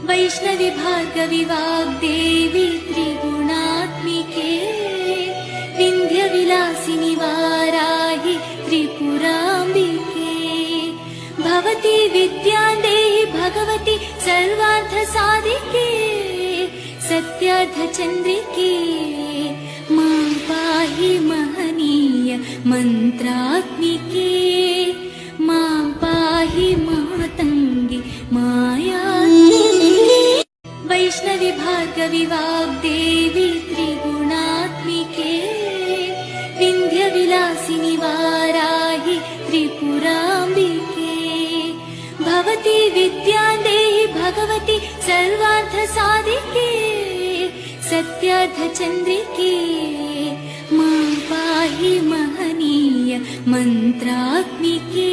वैष्णवी भार्गवी वाग्देवी त्रिगुणात्मिके विन्ध्यविलासिनि वाराहि त्रिपुराम्बिके भवती विद्यादेहि भगवती सर्वार्थसाधिके सत्यार्थचन्द्रिके मां पाहि महनीय मन्त्रात्मिके मां पाहि मातङ्गी मायात्मिके वैष्णवी भार्गवी वाग्देवी त्रिगुणात्मिके विन्ध्यविलासिनि वाराहि त्रिपुराम्बिके भवती विद्यादेहि भगवती सर्वार्थसाधिके सत्यार्थचन्द्रिके मां पाहि महनीय मन्त्रात्मिके।